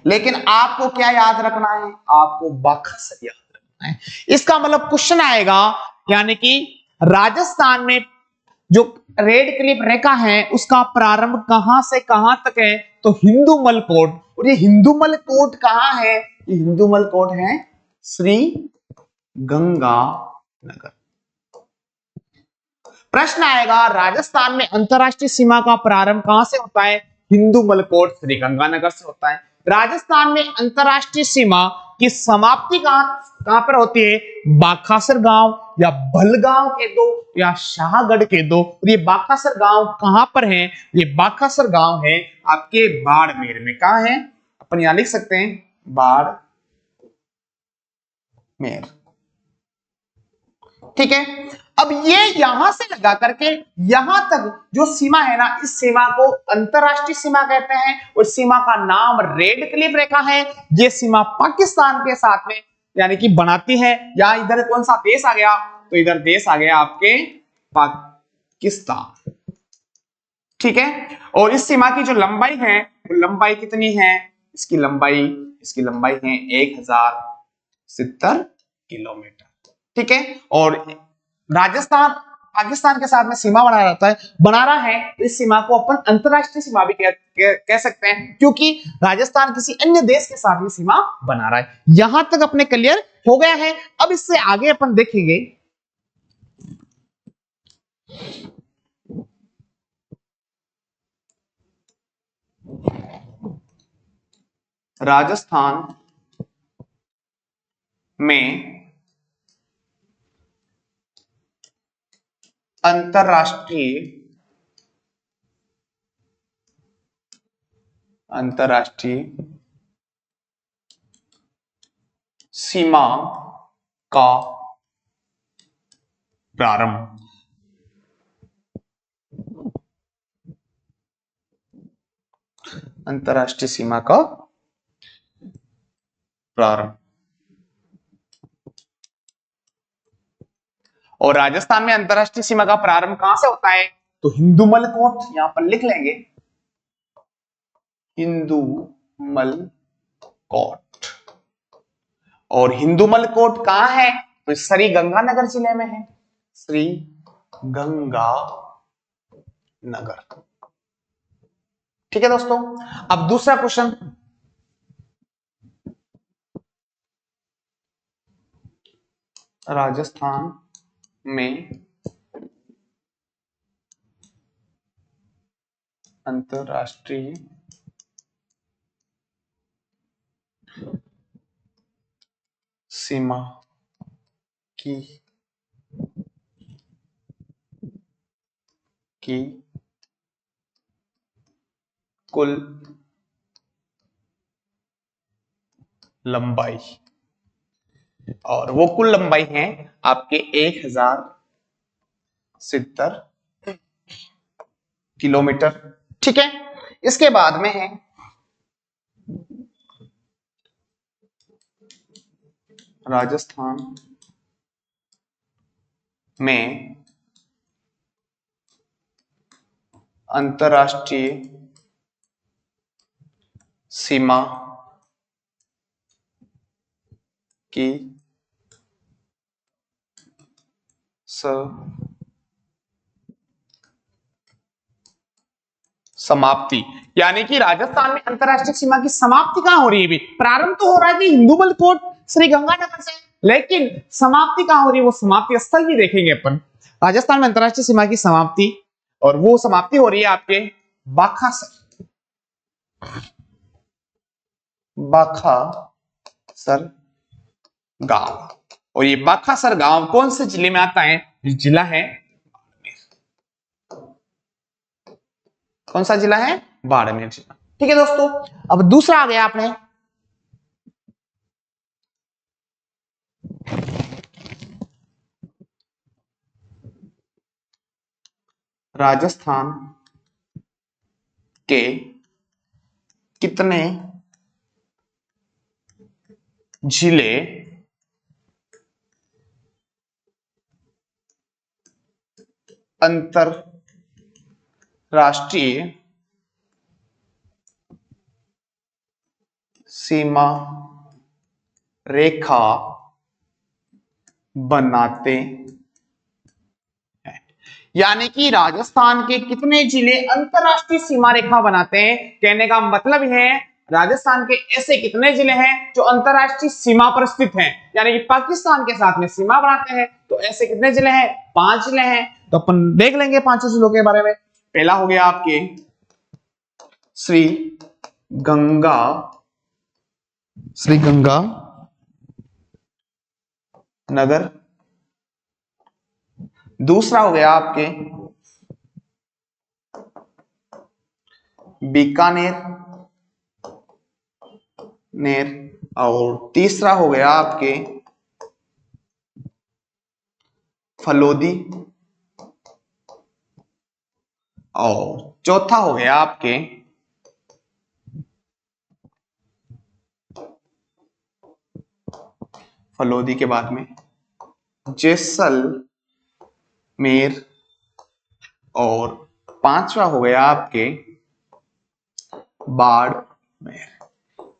लेकिन आपको क्या याद रखना है? आपको बाखासर याद रखना है। इसका मतलब क्वेश्चन आएगा, यानी कि राजस्थान में जो रेड क्लिफ रेखा है उसका प्रारंभ कहां से कहां तक है? तो हिंदू मलकोट। और ये हिंदू मलकोट कहां है? ये हिंदू मलकोट है श्री गंगानगर। प्रश्न आएगा राजस्थान में अंतरराष्ट्रीय सीमा का प्रारंभ कहां से होता है? हिंदू मलकोट श्री गंगानगर से होता है। राजस्थान में अंतरराष्ट्रीय सीमा की समाप्ति कहां पर होती है? बाखासर गांव या भलगांव के दो या शाहगढ़ के दो। और ये बाखासर गांव कहां पर है? ये बाखासर गांव है आपके बाड़मेर में। कहां है? अपन यहां लिख सकते हैं बाड़मेर। ठीक है। अब ये यहां से लगा करके यहां तक जो सीमा है ना, इस सीमा को अंतरराष्ट्रीय सीमा कहते हैं और सीमा का नाम रेड क्लिफ रेखा है। ये सीमा पाकिस्तान के साथ में यानी कि बनाती है। या इधर कौन सा देश आ गया? तो इधर देश आ गया आपके पाकिस्तान। ठीक है। और इस सीमा की जो लंबाई है, वो लंबाई कितनी है? इसकी लंबाई है 1070 किलोमीटर। ठीक है। और राजस्थान पाकिस्तान के साथ में सीमा बना रहा है, तो इस सीमा को अपन अंतरराष्ट्रीय सीमा भी कह सकते हैं, क्योंकि राजस्थान किसी अन्य देश के साथ में सीमा बना रहा है। यहां तक अपने क्लियर हो गया है। अब इससे आगे अपन देखेंगे, राजस्थान में अंतरराष्ट्रीय सीमा का प्रारंभ अंतरराष्ट्रीय सीमा का प्रारंभ। और राजस्थान में अंतरराष्ट्रीय सीमा का प्रारंभ कहां से होता है? तो हिंदूमल कोट, यहां पर लिख लेंगे हिंदूमल कोट। और हिंदूमल कोट कहां है? तो श्री गंगानगर जिले में है, श्री गंगानगर। ठीक है दोस्तों। अब दूसरा क्वेश्चन, राजस्थान में अंतरराष्ट्रीय सीमा की कुल लंबाई, और वो कुल लंबाई है आपके 1070 किलोमीटर। ठीक है। इसके बाद में है राजस्थान में अंतरराष्ट्रीय सीमा की समाप्ति, यानी कि राजस्थान में अंतरराष्ट्रीय सीमा की समाप्ति कहां हो रही है? भी प्रारंभ तो हो रहा है हिंदूमल कोट श्री गंगानगर से, लेकिन समाप्ति कहां हो रही है? वो समाप्ति स्थल भी देखेंगे अपन। राजस्थान में अंतरराष्ट्रीय सीमा की समाप्ति, और वो समाप्ति हो रही है आपके बाखासर गांव। और ये बाखासर गांव कौन से जिले में आता है? जिला है, कौन सा जिला है? बाड़मेर जिला। ठीक है दोस्तों, अब दूसरा आ गया आपने राजस्थान के कितने जिले अंतरराष्ट्रीय सीमा रेखा बनाते हैं? यानी कि राजस्थान के कितने जिले अंतरराष्ट्रीय सीमा रेखा बनाते हैं? कहने का मतलब है राजस्थान के ऐसे कितने जिले हैं जो अंतरराष्ट्रीय सीमा पर स्थित हैं, यानी कि पाकिस्तान के साथ में सीमा बनाते हैं। तो ऐसे कितने जिले हैं? 5 जिले हैं। तो अपन देख लेंगे पांचों जिलों के बारे में। पहला हो गया आपके श्री गंगा नगर। दूसरा हो गया आपके बीकानेर और तीसरा हो गया आपके फलोदी, और चौथा हो गया आपके फलोदी के बाद में जैसलमेर, और पांचवा हो गया आपके बाड़मेर।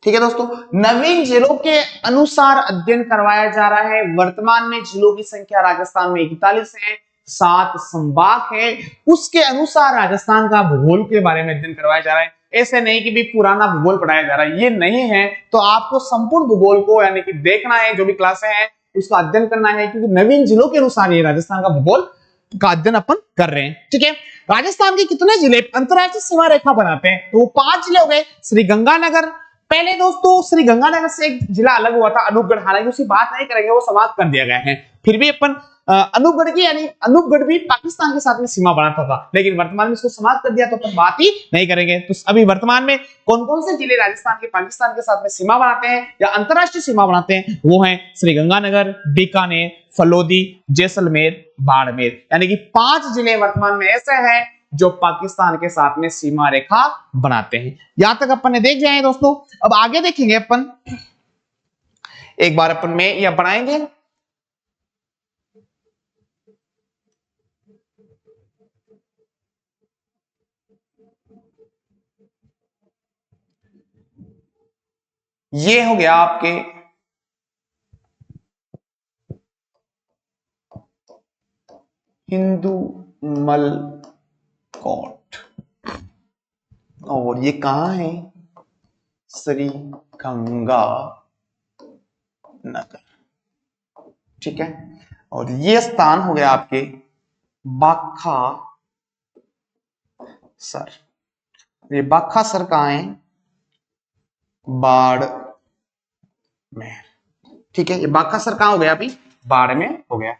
ठीक है दोस्तों, नवीन जिलों के अनुसार अध्ययन करवाया जा रहा है। वर्तमान में जिलों की संख्या राजस्थान में 41 है, 7 संभाग है। उसके अनुसार राजस्थान का भूगोल के बारे में अध्ययन करवाया जा रहा है। ऐसे नहीं कि भी पुराना भूगोल पढ़ाया जा रहा है, ये नहीं है। तो आपको संपूर्ण भूगोल को यानी कि देखना है, जो भी क्लासें हैं उसका अध्ययन करना है, क्योंकि नवीन जिलों के अनुसार ये राजस्थान का भूगोल का अध्ययन अपन कर रहे हैं। ठीक है, राजस्थान के कितने जिले अंतरराष्ट्रीय सीमा रेखा बनाते हैं? तो वो 5 जिले हो गए। श्री गंगानगर, पहले दोस्तों श्री गंगानगर से एक जिला अलग हुआ था अनूपगढ़, हालांकि उसकी बात नहीं करेंगे, वो समाप्त कर दिया गया है। फिर भी अपन अनूपगढ़ की, यानी अनूपगढ़ भी पाकिस्तान के साथ में सीमा बनाता था, लेकिन वर्तमान में इसको समाप्त कर दिया, तो अपन बात ही नहीं करेंगे। तो अभी वर्तमान में कौन कौन से जिले राजस्थान के पाकिस्तान के साथ में सीमा बनाते हैं या अंतरराष्ट्रीय सीमा बनाते हैं? वो हैं श्री गंगानगर, बीकानेर, फलोदी, जैसलमेर, बाड़मेर, यानी कि 5 जिले वर्तमान में ऐसे हैं जो पाकिस्तान के साथ में सीमा रेखा बनाते हैं। यहां तक अपन ने देख जाए दोस्तों। अब आगे देखेंगे अपन, एक बार अपन में यह बनाएंगे। ये हो गया आपके हिंदू मल कोट, और ये कहां है? श्री गंगा नगर। ठीक है, और ये स्थान हो गया आपके बाखासर। ये बाखासर कहां है? बाड़मेर। ठीक है, ये बाखासर कहां हो गया? अभी बाड़मेर हो गया।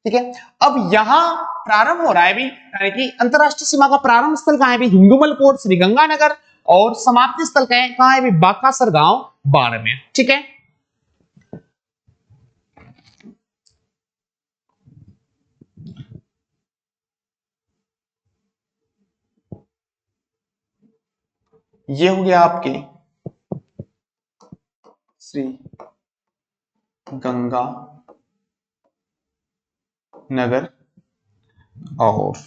ठीक है, अब यहां प्रारंभ हो रहा है भी, यानी कि अंतरराष्ट्रीय सीमा का प्रारंभ स्थल कहां है? भी हिंदूमल कोट श्री गंगानगर, और समाप्ति स्थल कहां है? भी बाखासर गांव बाड़मेर। ठीक है, ये हो गया आपके श्री गंगा नगर और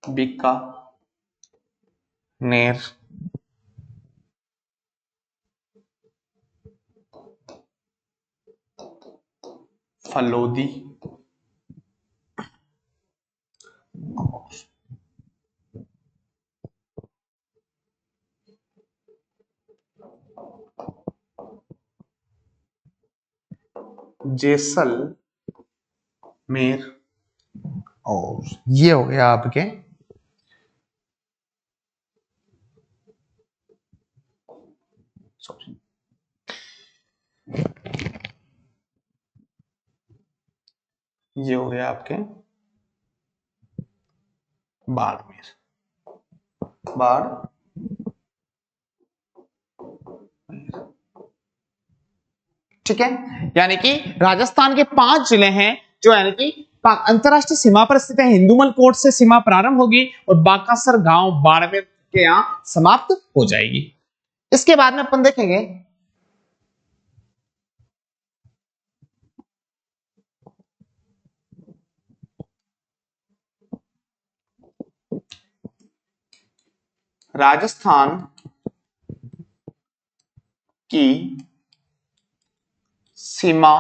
बीकानेर फलोदी और जैसलमेर और ये हो गया आपके सॉरी ये हो गया आपके बाड़मेर। ठीक है, यानी कि राजस्थान के 5 जिले हैं जो यानी कि अंतरराष्ट्रीय सीमा पर स्थित है। हिंदुमल कोट से सीमा प्रारंभ होगी और बाकासर गांव बाड़मेर के यहां समाप्त हो जाएगी। इसके बाद में अपन देखेंगे राजस्थान की सीमा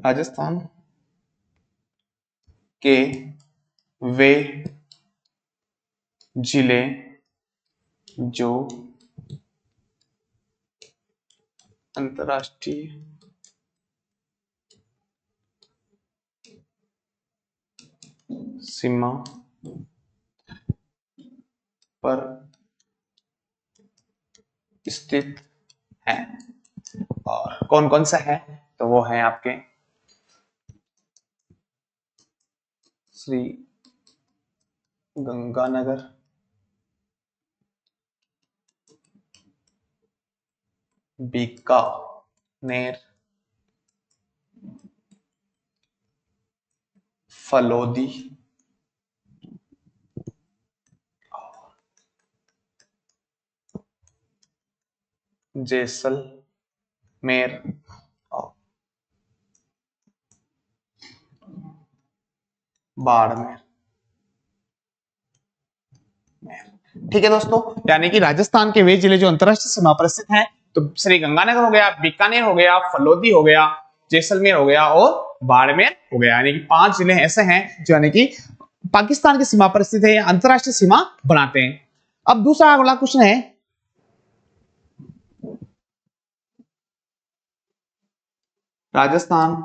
राजस्थान के वे जिले जो अंतरराष्ट्रीय सीमा पर स्थित है और कौन कौन सा है, तो वो है आपके श्री गंगानगर, बीकानेर, फलोदी, जैसलमेर और बाड़मेर। ठीक है दोस्तों, यानी कि राजस्थान के वे जिले जो अंतरराष्ट्रीय सीमा पर स्थित हैं, तो श्री गंगानगर हो गया, बीकानेर हो गया, फलोदी हो गया, जैसलमेर हो गया और बाड़मेर हो गया। यानी कि 5 जिले ऐसे हैं जो यानी कि पाकिस्तान की सीमा पर स्थित है, अंतरराष्ट्रीय सीमा बनाते हैं। अब दूसरा अगला क्वेश्चन है, राजस्थान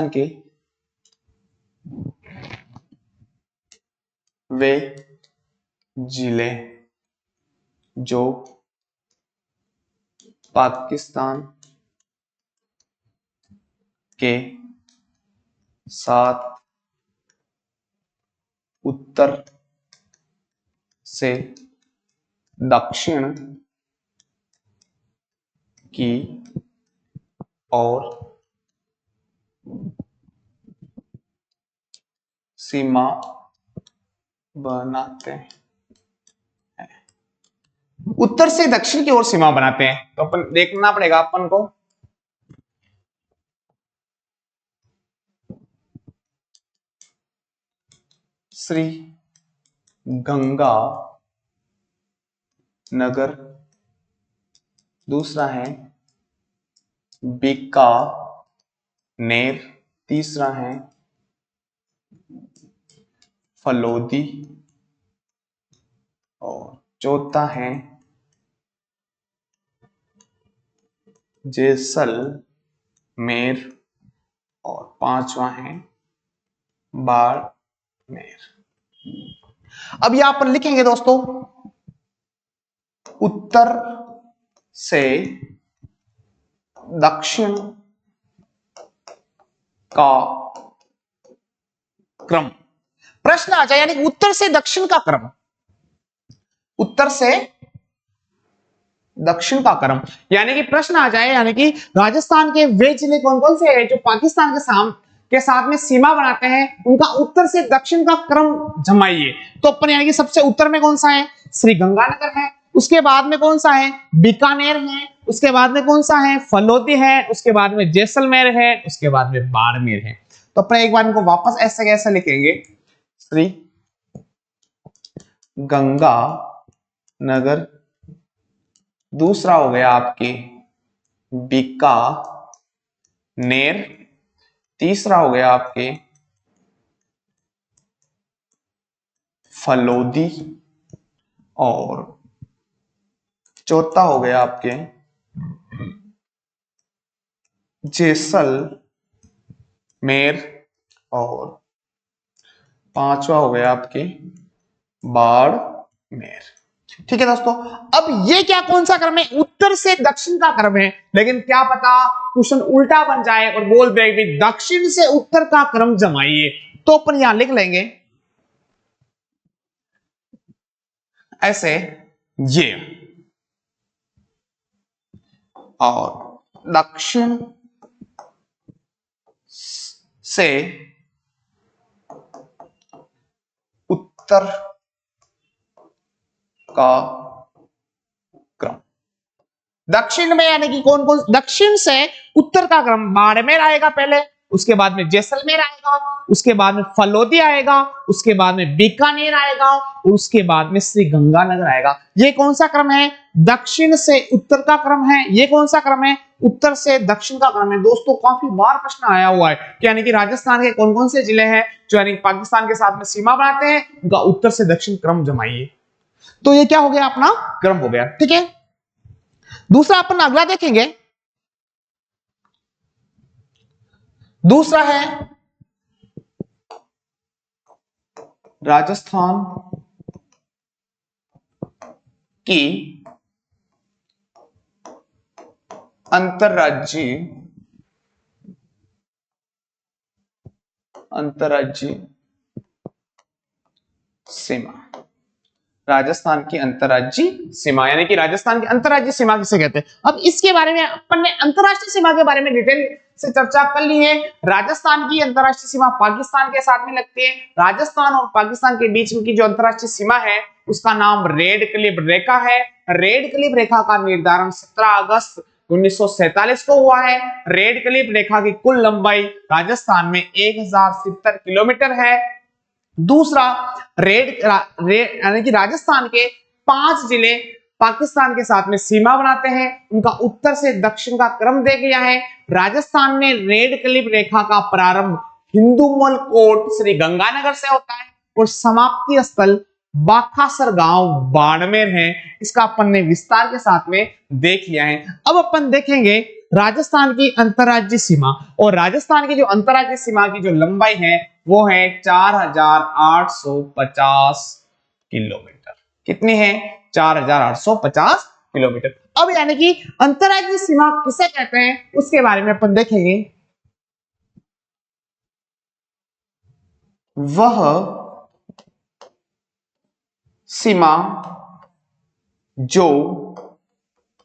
के वे जिले जो पाकिस्तान के साथ उत्तर से दक्षिण की ओर सीमा बनाते हैं। उत्तर से दक्षिण की ओर सीमा बनाते हैं, तो अपन देखना पड़ेगा अपन को श्री गंगा नगर, दूसरा है बीकानेर, तीसरा है फलोदी और चौथा है जैसलमेर और पांचवा है बाड़मेर। अब यहां पर लिखेंगे दोस्तों, उत्तर से दक्षिण का क्रम। प्रश्न आ जाए यानी कि उत्तर से दक्षिण का क्रम, उत्तर से दक्षिण का क्रम, यानी कि प्रश्न आ जाए यानी कि राजस्थान के वे जिले कौन कौन से हैं जो पाकिस्तान के साथ में सीमा बनाते हैं, उनका उत्तर से दक्षिण का क्रम जमाइए। तो अपन यानी कि सबसे उत्तर में कौन सा है, श्री गंगानगर है, उसके बाद में कौन सा है, बीकानेर है, उसके बाद में कौन सा है, फलोदी है, उसके बाद में जैसलमेर है, उसके बाद में बाड़मेर है। तो अपन एक बार इनको वापस ऐसे कैसे लिखेंगे, श्री गंगा नगर, दूसरा हो गया आपके बीकानेर, तीसरा हो गया आपके फलोदी, और चौथा हो गया आपके जैसलमेर, और पांचवा हो गया आपके बाड़मेर। ठीक है दोस्तों, अब ये क्या कौन सा क्रम है, उत्तर से दक्षिण का क्रम है, लेकिन क्या पता क्वेश्चन उल्टा बन जाए और बोल दे कि दक्षिण से उत्तर का क्रम जमाइए। तो अपन यहां लिख लेंगे ऐसे ये, और दक्षिण से उत्तर का क्रम। दक्षिण में यानी कि कौन कौन, दक्षिण से उत्तर का क्रम बाड़मेर आएगा पहले, उसके बाद में जैसलमेर आएगा, उसके बाद में फलोदी आएगा, उसके बाद में बीकानेर आएगा, और उसके बाद में श्री गंगानगर आएगा। ये कौन सा क्रम है, दक्षिण से उत्तर का क्रम है। ये कौन सा क्रम है, उत्तर से दक्षिण का क्रम है। दोस्तों काफी बार प्रश्न आया हुआ है कि यानी कि राजस्थान के कौन कौन से जिले हैं जो यानी पाकिस्तान के साथ में सीमा बनाते हैं, उनका उत्तर से दक्षिण क्रम जमाइए। तो ये क्या हो गया, अपना क्रम हो गया। ठीक है, दूसरा अपन अगला देखेंगे, दूसरा है राजस्थान की अंतरराज्यीय सीमा। राजस्थान की अंतरराज्यीय सीमा यानी कि राजस्थान की अंतरराज्यीय सीमा किसे कहते हैं। अब इसके बारे में अपन ने अंतरराष्ट्रीय सीमा के बारे में डिटेल से चर्चा कर ली है। राजस्थान की अंतरराष्ट्रीय सीमा पाकिस्तान के साथ में लगती है। राजस्थान और पाकिस्तान के बीच की जो अंतरराष्ट्रीय सीमा है उसका नाम रेड क्लिफ रेखा है। रेड क्लिफ रेखा का निर्धारण 17 अगस्त 1947 को हुआ है। रेड क्लिफ रेखा की कुल लंबाई राजस्थान में 1070 किलोमीटर है। दूसरा, यानी कि राजस्थान के 5 जिले पाकिस्तान के साथ में सीमा बनाते हैं, उनका उत्तर से दक्षिण का क्रम दे गया है। राजस्थान में रेड क्लिफ रेखा का प्रारंभ हिंदूमल कोट श्री गंगानगर से होता है और समाप्ति स्थल बाखासर गांव बाड़मेर है। इसका अपन ने विस्तार के साथ में देख लिया है। अब अपन देखेंगे राजस्थान की अंतरराज्यीय सीमा, और राजस्थान की जो अंतरराज्यीय सीमा की जो लंबाई है वो है 4850 किलोमीटर। कितनी है, 4850 किलोमीटर। अब यानी कि अंतरराज्यीय सीमा किसे कहते हैं उसके बारे में अपन देखेंगे। वह सीमा जो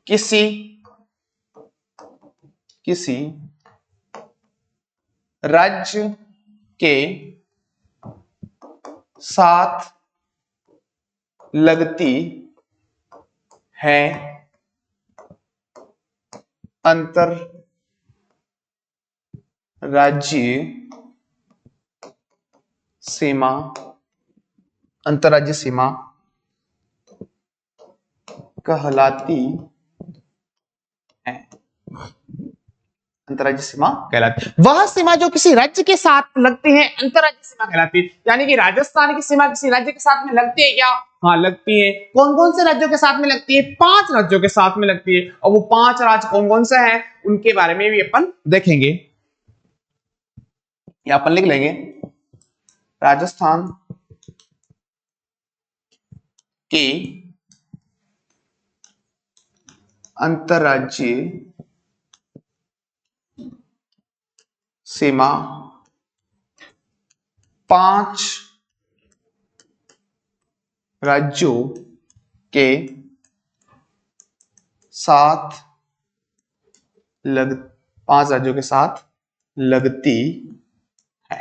किसी राज्य के साथ लगती है, अंतरराज्यीय सीमा कहलाती है। अंतरराज्यीय सीमा कहलाती है वह सीमा जो किसी राज्य के साथ लगती है, अंतरराज्यीय सीमा कहलाती है। यानी कि राजस्थान की सीमा किसी राज्य के साथ में लगती है क्या, हाँ लगती है। कौन कौन से राज्यों के साथ में लगती है, 5 राज्यों के साथ में लगती है। और वो 5 राज्य कौन कौन से हैं उनके बारे में भी अपन देखेंगे। या अपन लिख लेंगे राजस्थान की अंतरराज्यीय सीमा 5 राज्यों के साथ 5 राज्यों के साथ लगती है।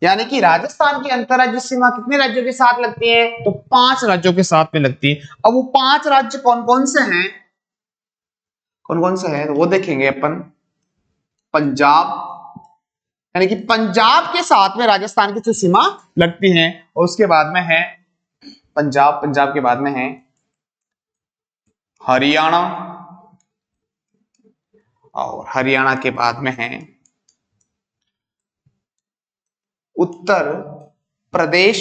यानी कि राजस्थान की अंतरराज्य सीमा कितने राज्यों के साथ लगती है? तो 5 राज्यों के साथ में लगती है। अब वो 5 राज्य कौन कौन से हैं? कौन कौन से हैं तो वो देखेंगे अपन। पंजाब, यानी कि पंजाब के साथ में राजस्थान की जो सीमा लगती है, और उसके बाद में है पंजाब, पंजाब के बाद में है हरियाणा, और हरियाणा के बाद में है उत्तर प्रदेश,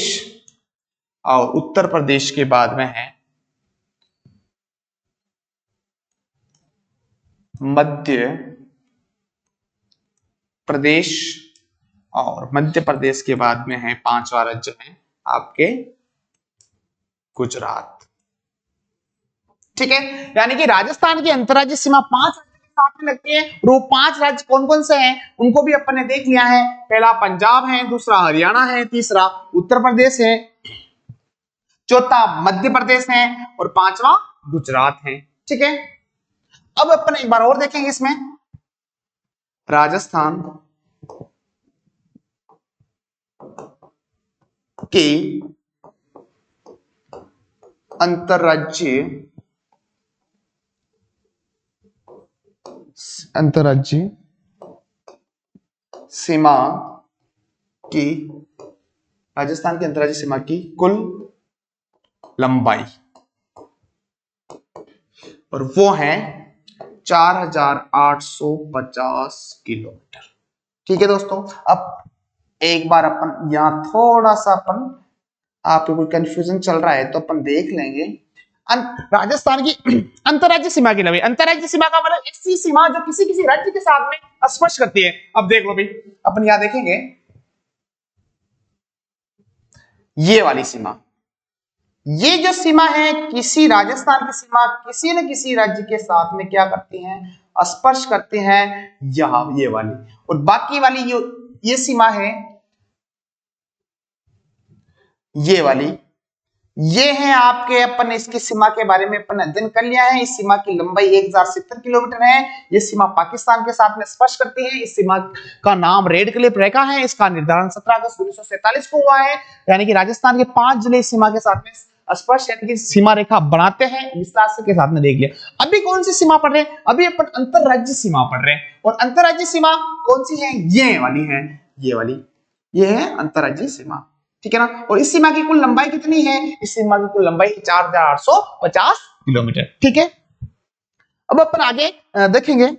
और उत्तर प्रदेश के बाद में है मध्य प्रदेश, और मध्य प्रदेश के बाद में है 5वां राज्य है आपके गुजरात। ठीक है, यानी कि राजस्थान की अंतरराज्य सीमा 5 राज्य के साथ में लगती है। वो 5 राज्य कौन कौन से हैं उनको भी अपन ने देख लिया है। पहला पंजाब है, दूसरा हरियाणा है, तीसरा उत्तर प्रदेश है, चौथा मध्य प्रदेश है, और 5वां गुजरात है। ठीक है, अब अपन एक बार और देखेंगे इसमें। राजस्थान की अंतरराज्य सीमा की, राजस्थान की अंतरराज्य सीमा की कुल लंबाई, और वो है 4850 किलोमीटर। ठीक है दोस्तों, अब एक बार अपन यहां थोड़ा सा अपन, आपको कोई कंफ्यूजन चल रहा है तो अपन देख लेंगे। राजस्थान की अंतरराज्य सीमा की लंबाई, अंतरराज्य सीमा का मतलब ऐसी सीमा जो किसी किसी राज्य के साथ में स्पर्श करती है। अब देख लो भाई, अपन यहां देखेंगे ये वाली सीमा, ये जो सीमा है किसी राजस्थान की सीमा किसी न किसी राज्य के साथ में क्या करती हैं? स्पर्श करते हैं, यहां ये वाली। और बाकी वाली ये सीमा है ये वाली, ये है आपके, अपन इसकी सीमा के बारे में अपन अध्ययन कर लिया है। इस सीमा की लंबाई 1070 किलोमीटर है। ये सीमा पाकिस्तान के साथ में स्पर्श करती है। इस सीमा का नाम रेड क्लिफ रेखा है। इसका निर्धारण 17 अगस्त 1947 को हुआ है। यानी कि राजस्थान के 5 जिले इस सीमा के साथ में स्पर्श यानी कि सीमा रेखा बनाते हैं। विस्तार से के साथ में देख लिया। अभी कौन सी सीमा पढ़ रहे हैं? अभी अपन अंतरराज्य सीमा पढ़ रहे हैं। और अंतरराज्य सीमा कौन सी है? ये वाली है, ये वाली, ये है अंतरराज्य सीमा। ठीक है ना। और इस सीमा की कुल लंबाई कितनी है? इस सीमा की कुल लंबाई 4850 किलोमीटर। ठीक है, अब अपन आगे देखेंगे।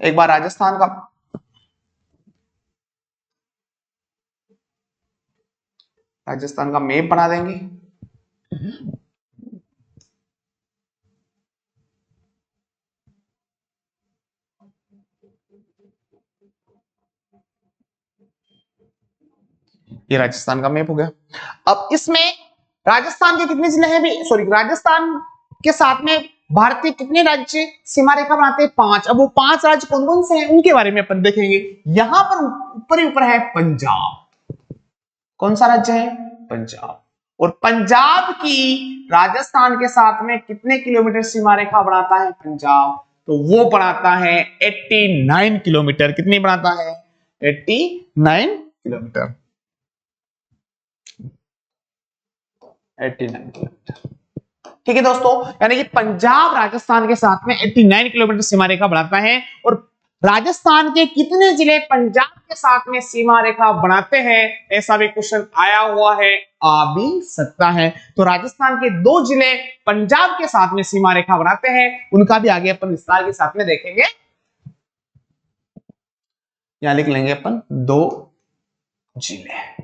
एक बार राजस्थान का मैप बना देंगे। ये राजस्थान का मैप हो गया। अब इसमें राजस्थान के कितने जिले हैं? सॉरी, राजस्थान के साथ में भारतीय कितने राज्य सीमा रेखा बनाते हैं? 5। अब वो 5 राज्य कौन कौन से हैं उनके बारे में अपन देखेंगे। यहां पर ऊपर ही ऊपर है पंजाब। कौन सा राज्य है? पंजाब। और पंजाब की राजस्थान के साथ में कितने किलोमीटर सीमा रेखा बनाता है पंजाब? तो वो बनाता है 89 किलोमीटर। कितनी बनाता है? 89 किलोमीटर। 89 किलोमीटर। ठीक है दोस्तों, यानी कि पंजाब राजस्थान के साथ में 89 किलोमीटर सीमा रेखा बनाता है। और राजस्थान के कितने जिले पंजाब के साथ में सीमा रेखा बनाते हैं? ऐसा भी क्वेश्चन आया हुआ है, आ भी सकता है। तो राजस्थान के 2 जिले पंजाब के साथ में सीमा रेखा बनाते हैं, उनका भी आगे अपन विस्तार के साथ में देखेंगे। यहां लिख लेंगे अपन 2 जिले।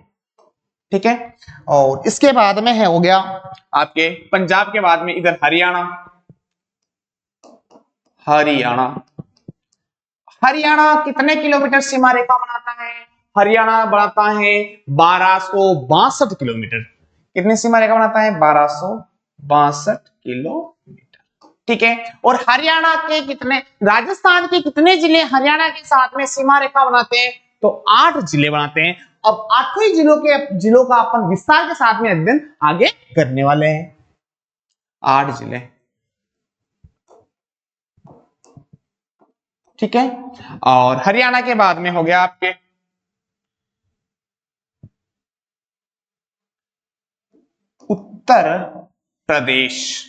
ठीक है, और इसके बाद में है हो गया आपके पंजाब के बाद में इधर हरियाणा। हरियाणा हरियाणा कितने किलोमीटर सीमा रेखा बनाता है? हरियाणा बनाता है 1262 किलोमीटर। कितनी सीमा रेखा बनाता है? 1262 किलोमीटर। ठीक है। और हरियाणा के कितने, राजस्थान के कितने जिले हरियाणा के साथ में सीमा रेखा बनाते हैं? तो 8 जिले बनाते हैं। अब 8 ही जिलों का अपन विस्तार के साथ में अध्ययन आगे करने वाले हैं। 8 जिले, ठीक है। और हरियाणा के बाद में हो गया आपके उत्तर प्रदेश।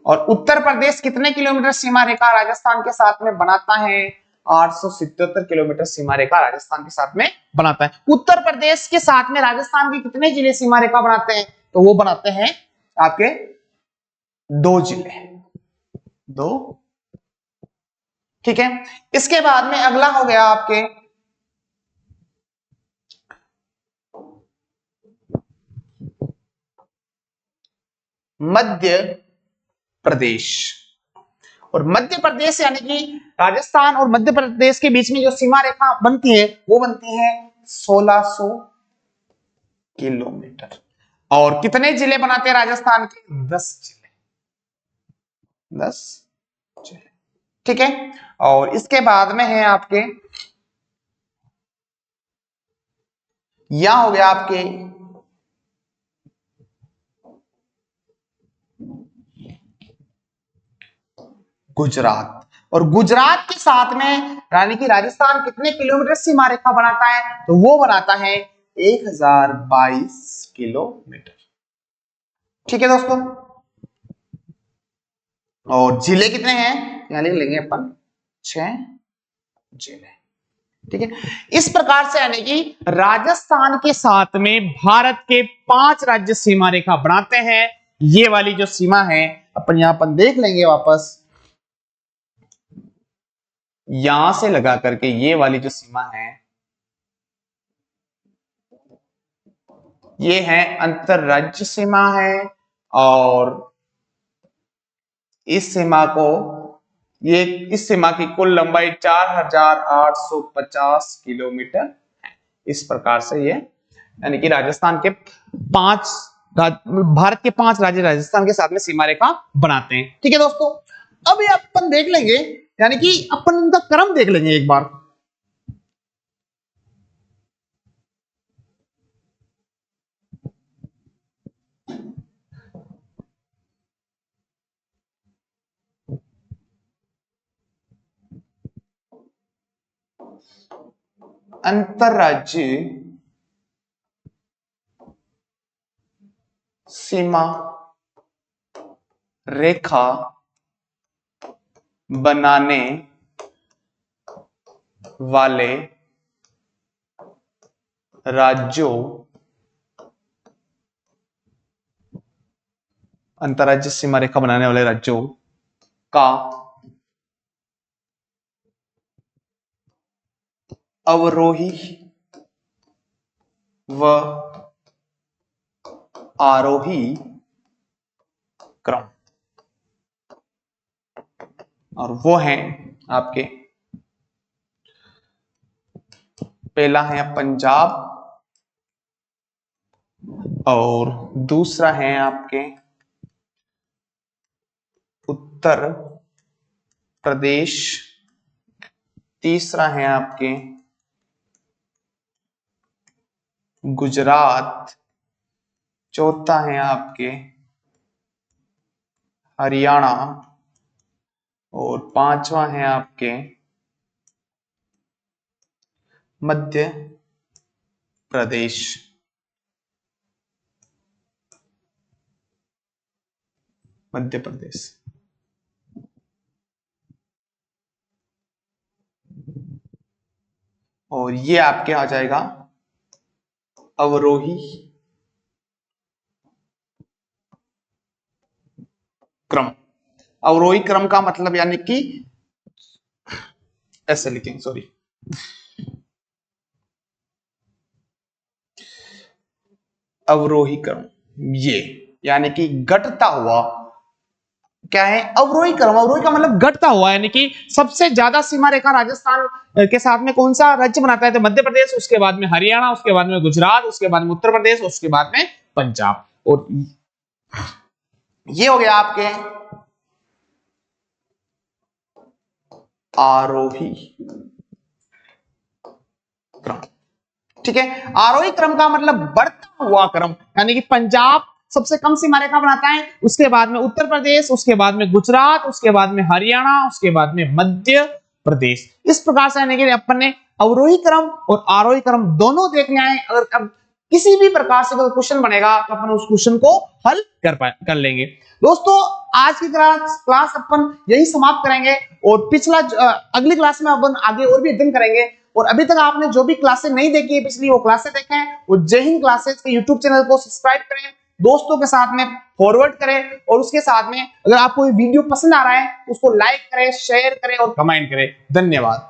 और उत्तर प्रदेश कितने किलोमीटर सीमा रेखा राजस्थान के साथ में बनाता है? 877 किलोमीटर सीमा रेखा राजस्थान के साथ में बनाता है। उत्तर प्रदेश के साथ में राजस्थान के कितने जिले सीमा रेखा बनाते हैं? तो वो बनाते हैं आपके 2 जिले, 2, ठीक है। इसके बाद में अगला हो गया आपके मध्य प्रदेश। और मध्य प्रदेश यानी कि राजस्थान और मध्य प्रदेश के बीच में जो सीमा रेखा बनती है वो बनती है 1600 किलोमीटर। और कितने जिले बनाते हैं राजस्थान के? 10 जिले, 10 जिले, ठीक है। और इसके बाद में है आपके, यहां हो गया आपके गुजरात। और गुजरात के साथ में यानी कि राजस्थान कितने किलोमीटर सीमा रेखा बनाता है? तो वो बनाता है 1022 किलोमीटर, ठीक है दोस्तों। और जिले कितने हैं? यहां लिख लेंगे अपन 6 जिले, ठीक है। इस प्रकार से यानी कि राजस्थान के साथ में भारत के 5 राज्य सीमा रेखा बनाते हैं। ये वाली जो सीमा है अपन यहां पर देख लेंगे वापस, यहां से लगा करके ये वाली जो सीमा है ये है अंतरराज्य सीमा है। और इस सीमा को, ये इस सीमा की कुल लंबाई 4850 किलोमीटर है। इस प्रकार से ये यानी कि राजस्थान के 5 भारत के 5 राज्य राजस्थान के साथ में सीमा रेखा बनाते हैं, ठीक है दोस्तों। अब ये अपन देख लेंगे यानी कि अपन इनका क्रम देख लेंगे एक बार। अंतरराज्य सीमा रेखा बनाने वाले राज्यों, अंतरराज्य सीमा रेखा बनाने वाले राज्यों का अवरोही व आरोही क्रम, और वो है आपके, पहला है पंजाब और दूसरा है आपके उत्तर प्रदेश, तीसरा है आपके गुजरात, चौथा है आपके हरियाणा और पांचवा है आपके मध्य प्रदेश। मध्य प्रदेश और ये आपके आ जाएगा अवरोही क्रम। अवरोही क्रम का मतलब यानी कि ऐसे लिखेंगे, सॉरी, अवरोही क्रम, ये यानी कि घटता हुआ क्या है? अवरोही क्रम। अवरोही का मतलब घटता हुआ, यानी कि सबसे ज्यादा सीमा रेखा राजस्थान के साथ में कौन सा राज्य बनाता है? तो मध्य प्रदेश, उसके बाद में हरियाणा, उसके बाद में गुजरात, उसके बाद में उत्तर प्रदेश, उसके बाद में पंजाब। और ये हो गया आपके आरोही क्रम। ठीक है, आरोही क्रम का मतलब बढ़ता हुआ क्रम, यानी कि पंजाब सबसे कम सीमा रेखा बनाता है, उसके बाद में उत्तर प्रदेश, उसके बाद में गुजरात, उसके बाद में हरियाणा, उसके बाद में मध्य प्रदेश। इस प्रकार से यानी कि अपन ने अवरोही क्रम और आरोही क्रम दोनों देखने आए। अगर अब किसी भी प्रकार से कोई क्वेश्चन बनेगा तो अपन उस क्वेश्चन को हल कर लेंगे। दोस्तों आज की क्लास अपन यही समाप्त करेंगे और पिछला अगली क्लास में अपन आगे और भी अध्ययन करेंगे। और अभी तक आपने जो भी क्लासेस नहीं देखी है पिछली, वो क्लासेस देखें, वो जय हिंद क्लासेस के यूट्यूब चैनल को सब्सक्राइब करें, दोस्तों के साथ में फॉरवर्ड करें, और उसके साथ में अगर आपको वीडियो पसंद आ रहा है उसको लाइक करें, शेयर करें और कमेंट करें। धन्यवाद।